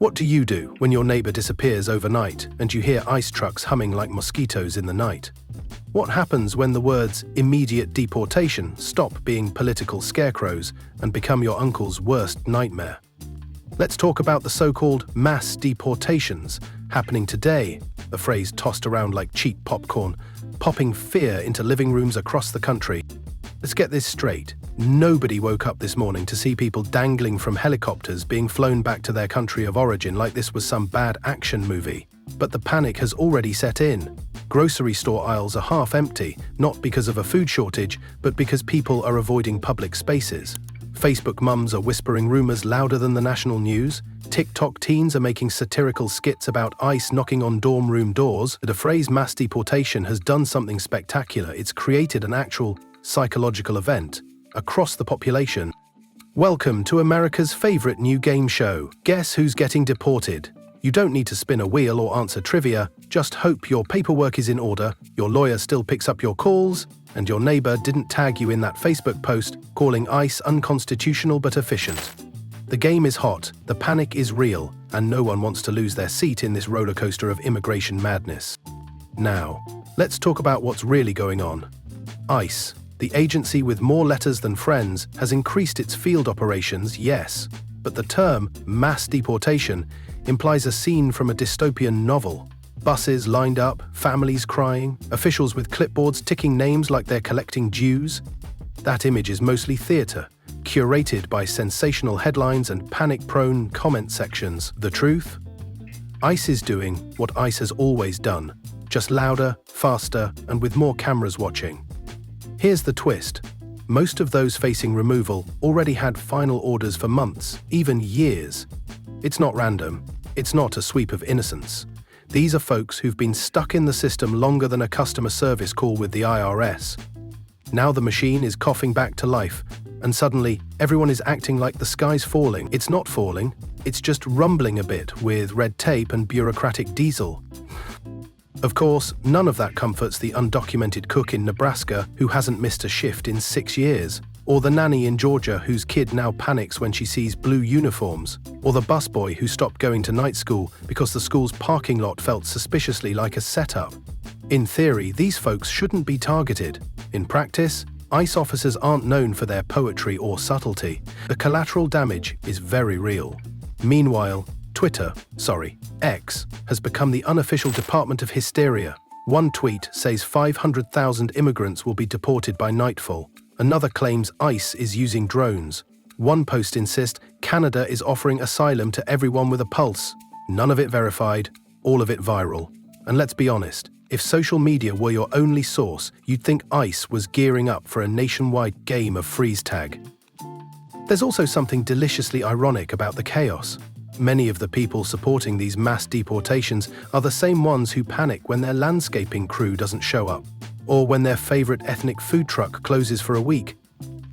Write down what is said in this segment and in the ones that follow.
What do you do when your neighbor disappears overnight and you hear ICE trucks humming like mosquitoes in the night? What happens when the words immediate deportation stop being political scarecrows and become your uncle's worst nightmare? Let's talk about the so-called mass deportations happening today, a phrase tossed around like cheap popcorn, popping fear into living rooms across the country. Let's get this straight. Nobody woke up this morning to see people dangling from helicopters being flown back to their country of origin like this was some bad action movie. But the panic has already set in. Grocery store aisles are half empty, not because of a food shortage, but because people are avoiding public spaces. Facebook mums are whispering rumors louder than the national news. TikTok teens are making satirical skits about ICE knocking on dorm room doors. The phrase mass deportation has done something spectacular. It's created an actual psychological event across the population. Welcome to America's favorite new game show. Guess who's getting deported? You don't need to spin a wheel or answer trivia. Just hope your paperwork is in order, your lawyer still picks up your calls, and your neighbor didn't tag you in that Facebook post calling ICE unconstitutional but efficient. The game is hot, the panic is real, and no one wants to lose their seat in this roller coaster of immigration madness. Now, let's talk about what's really going on. ICE, the agency with more letters than friends, has increased its field operations, yes, but the term mass deportation implies a scene from a dystopian novel. Buses lined up, families crying, officials with clipboards ticking names like they're collecting dues. That image is mostly theater, curated by sensational headlines and panic-prone comment sections. The truth? ICE is doing what ICE has always done, just louder, faster, and with more cameras watching. Here's the twist. Most of those facing removal already had final orders for months, even years. It's not random. It's not a sweep of innocence. These are folks who've been stuck in the system longer than a customer service call with the IRS. Now the machine is coughing back to life, and suddenly everyone is acting like the sky's falling. It's not falling, it's just rumbling a bit with red tape and bureaucratic diesel. Of course, none of that comforts the undocumented cook in Nebraska who hasn't missed a shift in 6 years, or the nanny in Georgia whose kid now panics when she sees blue uniforms, or the busboy who stopped going to night school because the school's parking lot felt suspiciously like a setup. In theory, these folks shouldn't be targeted. In practice, ICE officers aren't known for their poetry or subtlety. The collateral damage is very real. Meanwhile, X, has become the unofficial department of hysteria. One tweet says 500,000 immigrants will be deported by nightfall. Another claims ICE is using drones. One post insists Canada is offering asylum to everyone with a pulse. None of it verified, all of it viral. And let's be honest, if social media were your only source, you'd think ICE was gearing up for a nationwide game of freeze tag. There's also something deliciously ironic about the chaos. Many of the people supporting these mass deportations are the same ones who panic when their landscaping crew doesn't show up, or when their favorite ethnic food truck closes for a week.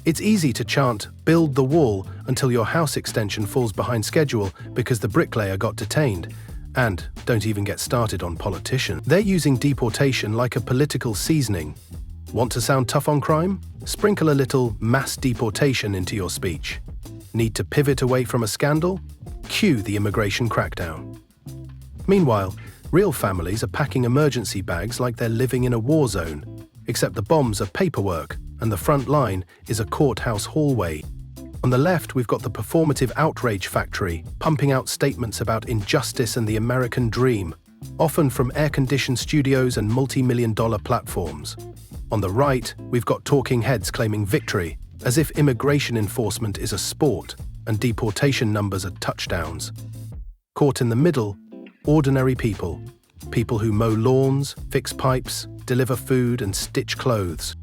It's easy to chant, "Build the wall," until your house extension falls behind schedule because the bricklayer got detained. And don't even get started on politicians. They're using deportation like a political seasoning. Want to sound tough on crime? Sprinkle a little mass deportation into your speech. Need to pivot away from a scandal? Cue the immigration crackdown. Meanwhile, real families are packing emergency bags like they're living in a war zone, except the bombs are paperwork and the front line is a courthouse hallway. On the left, we've got the performative outrage factory, pumping out statements about injustice and the American dream, often from air-conditioned studios and multi-million-dollar platforms. On the right, we've got talking heads claiming victory, as if immigration enforcement is a sport and deportation numbers are touchdowns. Caught in the middle, ordinary people. People who mow lawns, fix pipes, deliver food, and stitch clothes.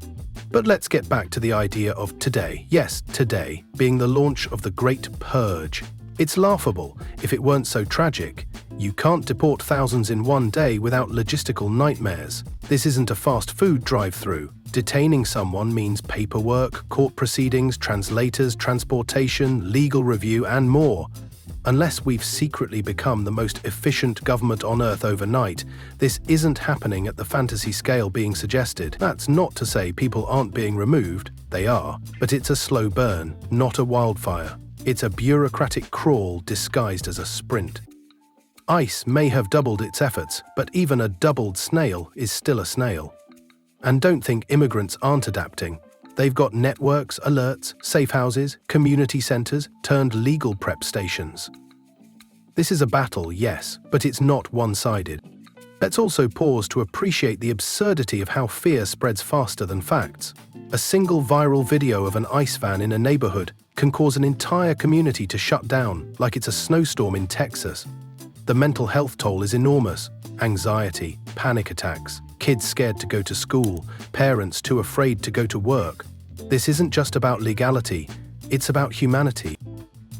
But let's get back to the idea of today. Yes, today, being the launch of the Great Purge. It's laughable if it weren't so tragic. You can't deport thousands in one day without logistical nightmares. This isn't a fast food drive-through. Detaining someone means paperwork, court proceedings, translators, transportation, legal review, and more. Unless we've secretly become the most efficient government on earth overnight, this isn't happening at the fantasy scale being suggested. That's not to say people aren't being removed, they are, but it's a slow burn, not a wildfire. It's a bureaucratic crawl disguised as a sprint. ICE may have doubled its efforts, but even a doubled snail is still a snail. And don't think immigrants aren't adapting. They've got networks, alerts, safe houses, community centers, turned legal prep stations. This is a battle, yes, but it's not one-sided. Let's also pause to appreciate the absurdity of how fear spreads faster than facts. A single viral video of an ICE van in a neighborhood can cause an entire community to shut down, like it's a snowstorm in Texas. The mental health toll is enormous. Anxiety, panic attacks, kids scared to go to school, parents too afraid to go to work. This isn't just about legality, it's about humanity.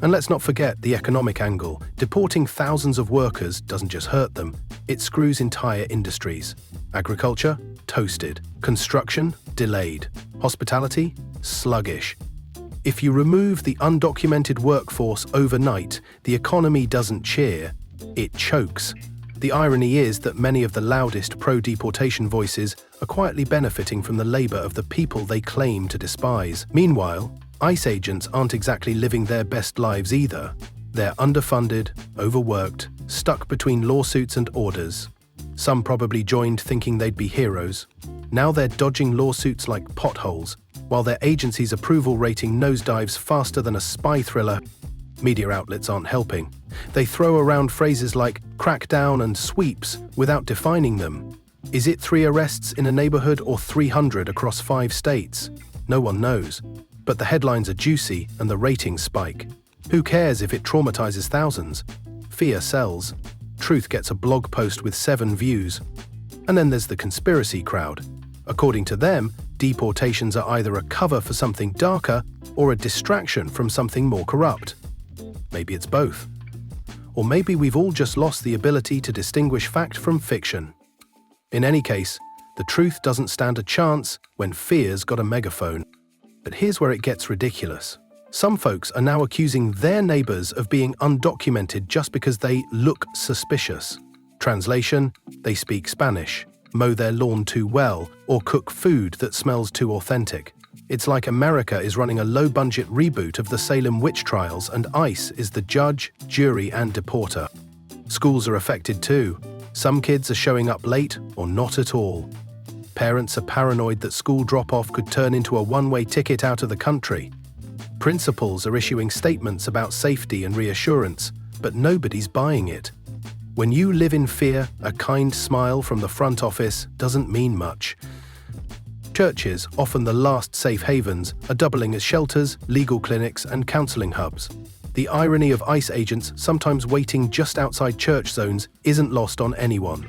And let's not forget the economic angle. Deporting thousands of workers doesn't just hurt them, it screws entire industries. Agriculture? Toasted. Construction? Delayed. Hospitality? Sluggish. If you remove the undocumented workforce overnight, the economy doesn't cheer, it chokes. The irony is that many of the loudest pro-deportation voices are quietly benefiting from the labor of the people they claim to despise. Meanwhile, ICE agents aren't exactly living their best lives either. They're underfunded, overworked, stuck between lawsuits and orders. Some probably joined thinking they'd be heroes. Now they're dodging lawsuits like potholes, while their agency's approval rating nosedives faster than a spy thriller. Media outlets aren't helping. They throw around phrases like crackdown and sweeps without defining them. Is it 3 arrests in a neighborhood or 300 across 5 states? No one knows. But the headlines are juicy and the ratings spike. Who cares if it traumatizes thousands? Fear sells. Truth gets a blog post with 7 views. And then there's the conspiracy crowd. According to them, deportations are either a cover for something darker or a distraction from something more corrupt. Maybe it's both. Or maybe we've all just lost the ability to distinguish fact from fiction. In any case, the truth doesn't stand a chance when fear's got a megaphone. But here's where it gets ridiculous. Some folks are now accusing their neighbors of being undocumented just because they look suspicious. Translation: they speak Spanish, mow their lawn too well, or cook food that smells too authentic. It's like America is running a low-budget reboot of the Salem witch trials and ICE is the judge, jury, and deporter. Schools are affected too. Some kids are showing up late or not at all. Parents are paranoid that school drop-off could turn into a one-way ticket out of the country. Principals are issuing statements about safety and reassurance, but nobody's buying it. When you live in fear, a kind smile from the front office doesn't mean much. Churches, often the last safe havens, are doubling as shelters, legal clinics, and counseling hubs. The irony of ICE agents sometimes waiting just outside church zones isn't lost on anyone.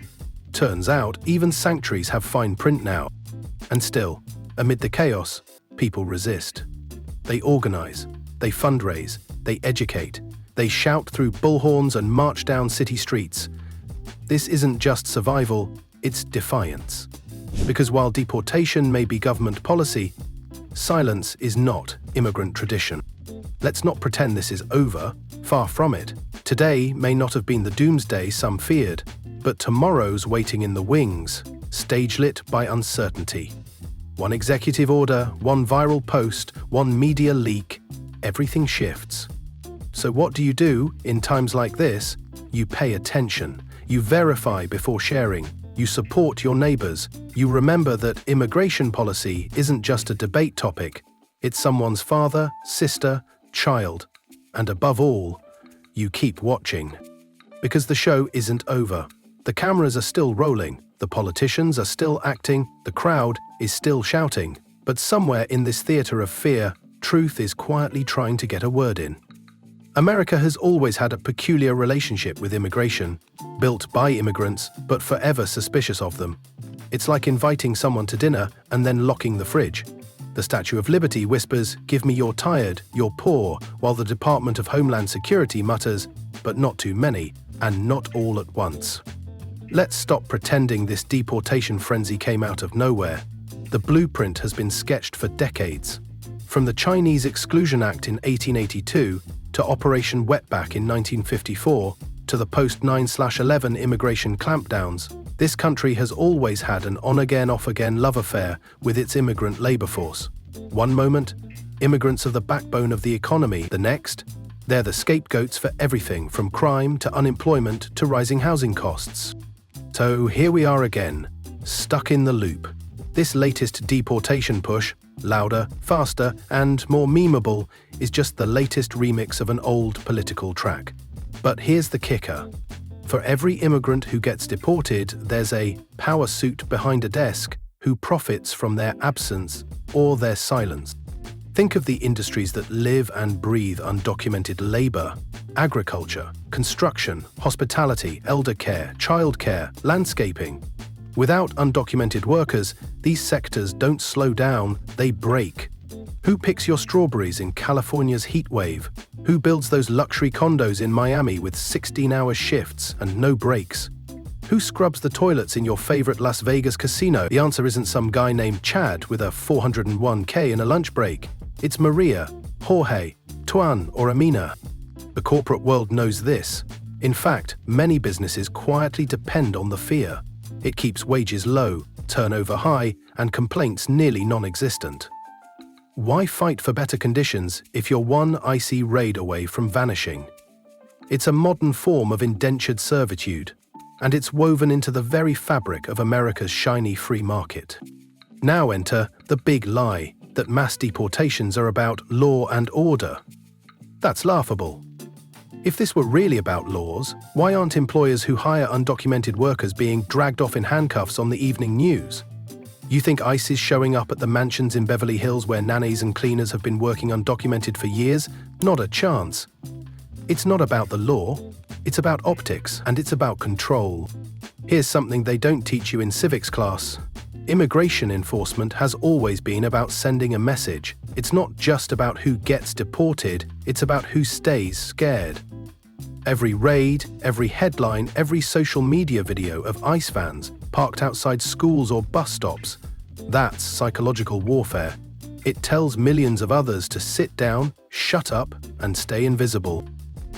Turns out, even sanctuaries have fine print now. And still, amid the chaos, people resist. They organize, they fundraise, they educate, they shout through bullhorns and march down city streets. This isn't just survival, it's defiance. Because while deportation may be government policy, silence is not immigrant tradition. Let's not pretend this is over, far from it. Today may not have been the doomsday some feared, but tomorrow's waiting in the wings, stage-lit by uncertainty. One executive order, one viral post, one media leak, everything shifts. So what do you do in times like this? You pay attention. You verify before sharing. You support your neighbors. You remember that immigration policy isn't just a debate topic. It's someone's father, sister, child. And above all, you keep watching. Because the show isn't over. The cameras are still rolling, the politicians are still acting, the crowd is still shouting. But somewhere in this theater of fear, truth is quietly trying to get a word in. America has always had a peculiar relationship with immigration, built by immigrants, but forever suspicious of them. It's like inviting someone to dinner and then locking the fridge. The Statue of Liberty whispers, "Give me your tired, your poor," while the Department of Homeland Security mutters, "But not too many, and not all at once." Let's stop pretending this deportation frenzy came out of nowhere. The blueprint has been sketched for decades. From the Chinese Exclusion Act in 1882 to Operation Wetback in 1954 to the post-9/11 immigration clampdowns, this country has always had an on-again, off-again love affair with its immigrant labor force. One moment, immigrants are the backbone of the economy. The next, They're the scapegoats for everything from crime to unemployment to rising housing costs. So here we are again, stuck in the loop. This latest deportation push, louder, faster, and more memeable, is just the latest remix of an old political track. But here's the kicker. For every immigrant who gets deported, there's a power suit behind a desk who profits from their absence or their silence. Think of the industries that live and breathe undocumented labor: agriculture, construction, hospitality, elder care, childcare, landscaping. Without undocumented workers, these sectors don't slow down, they break. Who picks your strawberries in California's heat wave? Who builds those luxury condos in Miami with 16-hour shifts and no breaks? Who scrubs the toilets in your favorite Las Vegas casino? The answer isn't some guy named Chad with a 401k and a lunch break. It's Maria, Jorge, Tuan, or Amina. The corporate world knows this. In fact, many businesses quietly depend on the fear. It keeps wages low, turnover high, and complaints nearly non-existent. Why fight for better conditions if you're one icy raid away from vanishing? It's a modern form of indentured servitude, and it's woven into the very fabric of America's shiny free market. Now enter the big lie that mass deportations are about law and order. That's laughable. If this were really about laws, why aren't employers who hire undocumented workers being dragged off in handcuffs on the evening news? You think ICE is showing up at the mansions in Beverly Hills where nannies and cleaners have been working undocumented for years? Not a chance. It's not about the law, it's about optics, and it's about control. Here's something they don't teach you in civics class. Immigration enforcement has always been about sending a message. It's not just about who gets deported, it's about who stays scared. Every raid, every headline, every social media video of ICE vans parked outside schools or bus stops, that's psychological warfare. It tells millions of others to sit down, shut up, and stay invisible.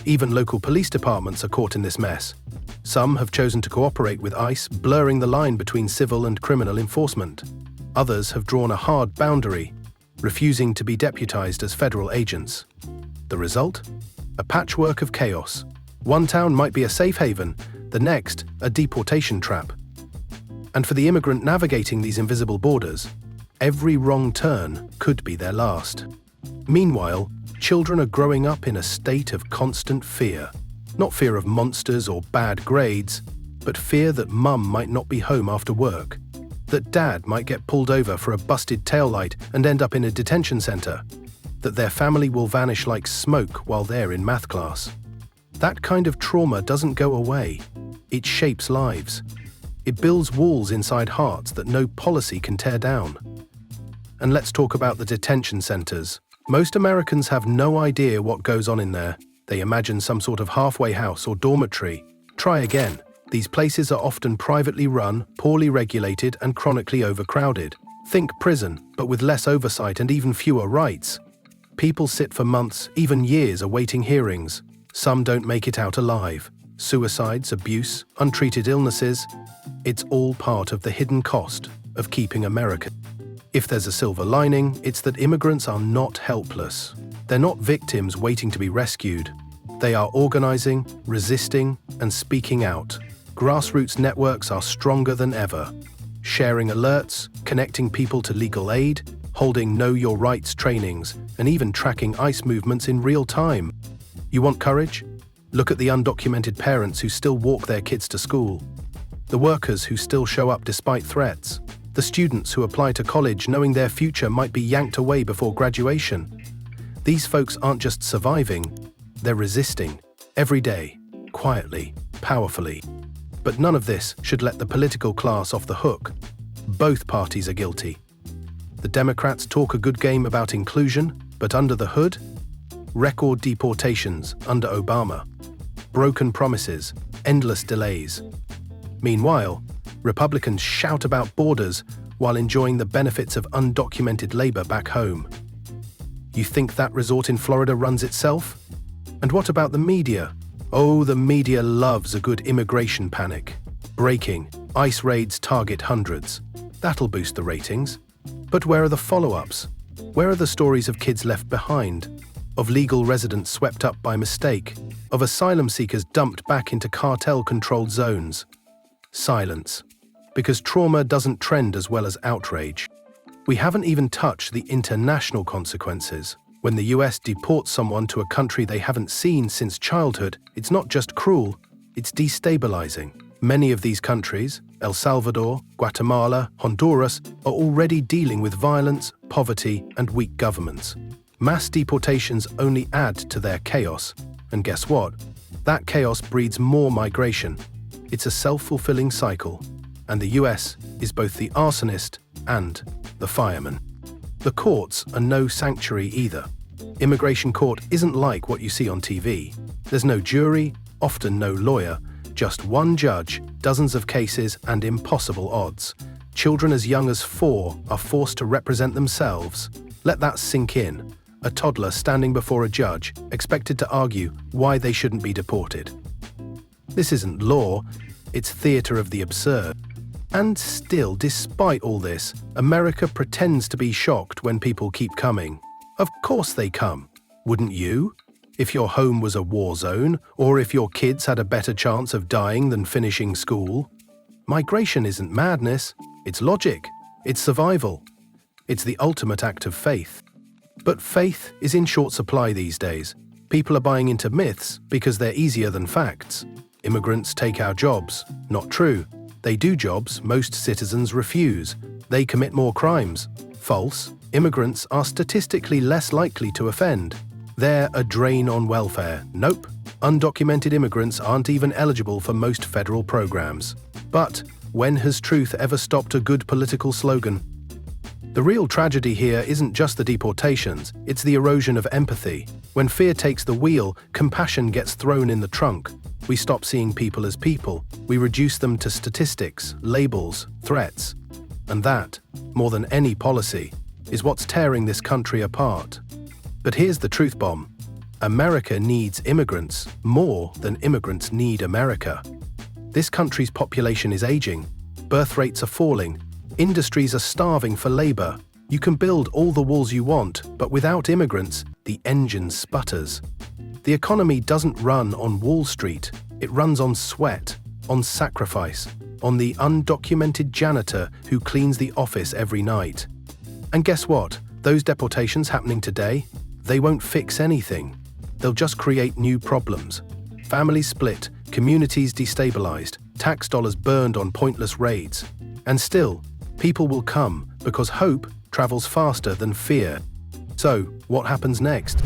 Even local police departments are caught in this mess. Some have chosen to cooperate with ICE, blurring the line between civil and criminal enforcement. Others have drawn a hard boundary, refusing to be deputized as federal agents. The result? A patchwork of chaos. One town might be a safe haven, the next a deportation trap. And for the immigrant navigating these invisible borders, every wrong turn could be their last. Meanwhile, children are growing up in a state of constant fear. Not fear of monsters or bad grades, but fear that mum might not be home after work, that dad might get pulled over for a busted taillight and end up in a detention center, that their family will vanish like smoke while they're in math class. That kind of trauma doesn't go away. It shapes lives. It builds walls inside hearts that no policy can tear down. And let's talk about the detention centers. Most Americans have no idea what goes on in there. They imagine some sort of halfway house or dormitory. Try again. These places are often privately run, poorly regulated, and chronically overcrowded. Think prison, but with less oversight and even fewer rights. People sit for months, even years, awaiting hearings. Some don't make it out alive. Suicides, abuse, untreated illnesses. It's all part of the hidden cost of keeping America. If there's a silver lining, it's that immigrants are not helpless. They're not victims waiting to be rescued. They are organizing, resisting, and speaking out. Grassroots networks are stronger than ever. Sharing alerts, connecting people to legal aid, holding Know Your Rights trainings, and even tracking ICE movements in real time. You want courage? Look at the undocumented parents who still walk their kids to school. The workers who still show up despite threats. The students who apply to college knowing their future might be yanked away before graduation. These folks aren't just surviving, they're resisting, every day, quietly, powerfully. But none of this should let the political class off the hook. Both parties are guilty. The Democrats talk a good game about inclusion, but under the hood, record deportations under Obama, broken promises, endless delays. Meanwhile, Republicans shout about borders while enjoying the benefits of undocumented labor back home. You think that resort in Florida runs itself? And what about the media? Oh, the media loves a good immigration panic. Breaking, ICE raids target hundreds. That'll boost the ratings. But where are the follow-ups? Where are the stories of kids left behind? of legal residents swept up by mistake, of asylum seekers dumped back into cartel-controlled zones. Silence. Because trauma doesn't trend as well as outrage. We haven't even touched the international consequences. When the US deports someone to a country they haven't seen since childhood, it's not just cruel, it's destabilizing. Many of these countries, El Salvador, Guatemala, Honduras, are already dealing with violence, poverty, and weak governments. Mass deportations only add to their chaos. And guess what? That chaos breeds more migration. It's a self-fulfilling cycle. And the US is both the arsonist and the fireman. The courts are no sanctuary either. Immigration court isn't like what you see on TV. There's no jury, often no lawyer, just one judge, dozens of cases, and impossible odds. Children as young as 4 are forced to represent themselves. Let that sink in. A toddler standing before a judge, expected to argue why they shouldn't be deported. This isn't law, it's theater of the absurd. And still, despite all this, America pretends to be shocked when people keep coming. Of course they come. Wouldn't you? If your home was a war zone, or if your kids had a better chance of dying than finishing school. Migration isn't madness, it's logic, it's survival. It's the ultimate act of faith. But faith is in short supply these days. People are buying into myths because they're easier than facts. Immigrants take our jobs. Not true. They do jobs most citizens refuse. They commit more crimes. False. Immigrants are statistically less likely to offend. They're a drain on welfare. Nope. Undocumented immigrants aren't even eligible for most federal programs. But when has truth ever stopped a good political slogan? The real tragedy here isn't just the deportations, it's the erosion of empathy. When fear takes the wheel, compassion gets thrown in the trunk. We stop seeing people as people. We reduce them to statistics, labels, threats. And that, more than any policy, is what's tearing this country apart. But here's the truth bomb. America needs immigrants more than immigrants need America. This country's population is aging. Birth rates are falling. Industries are starving for labor. You can build all the walls you want, but without immigrants, the engine sputters. The economy doesn't run on Wall Street. It runs on sweat, on sacrifice, on the undocumented janitor who cleans the office every night. And guess what? Those deportations happening today, they won't fix anything. They'll just create new problems. Families split, communities destabilized, tax dollars burned on pointless raids. And still, people will come because hope travels faster than fear. So, what happens next?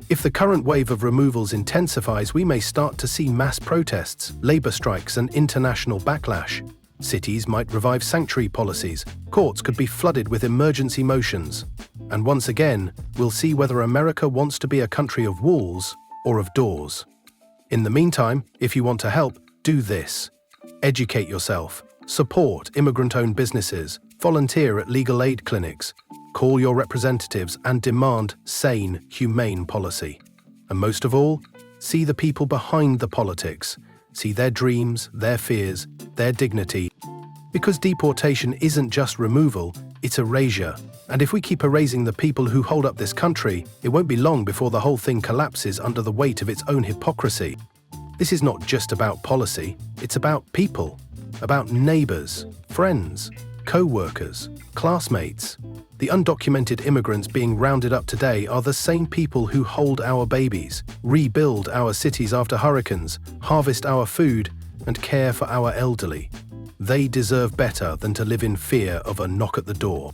If the current wave of removals intensifies, we may start to see mass protests, labor strikes, and international backlash. Cities might revive sanctuary policies, courts could be flooded with emergency motions. And once again, we'll see whether America wants to be a country of walls or of doors. In the meantime, if you want to help, do this. Educate yourself. Support immigrant-owned businesses, volunteer at legal aid clinics, call your representatives and demand sane, humane policy. And most of all, see the people behind the politics, see their dreams, their fears, their dignity. Because deportation isn't just removal, it's erasure. And if we keep erasing the people who hold up this country, it won't be long before the whole thing collapses under the weight of its own hypocrisy. This is not just about policy, it's about people. About neighbors, friends, co-workers, classmates. The undocumented immigrants being rounded up today are the same people who hold our babies, rebuild our cities after hurricanes, harvest our food, and care for our elderly. They deserve better than to live in fear of a knock at the door.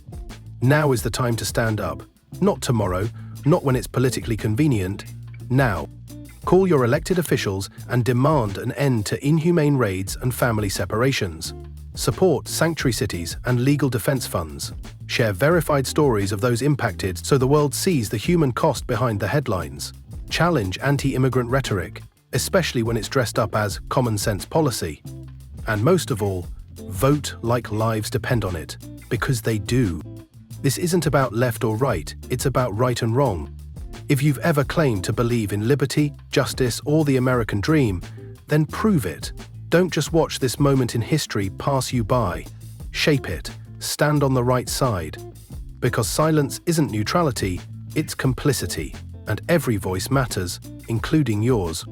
Now is the time to stand up. Not tomorrow, not when it's politically convenient. Now. Call your elected officials and demand an end to inhumane raids and family separations. Support sanctuary cities and legal defense funds. Share verified stories of those impacted so the world sees the human cost behind the headlines. Challenge anti-immigrant rhetoric, especially when it's dressed up as common sense policy. And most of all, vote like lives depend on it, because they do. This isn't about left or right, it's about right and wrong. If you've ever claimed to believe in liberty, justice, or the American dream, then prove it. Don't just watch this moment in history pass you by. Shape it. Stand on the right side. Because silence isn't neutrality, it's complicity. and every voice matters, including yours.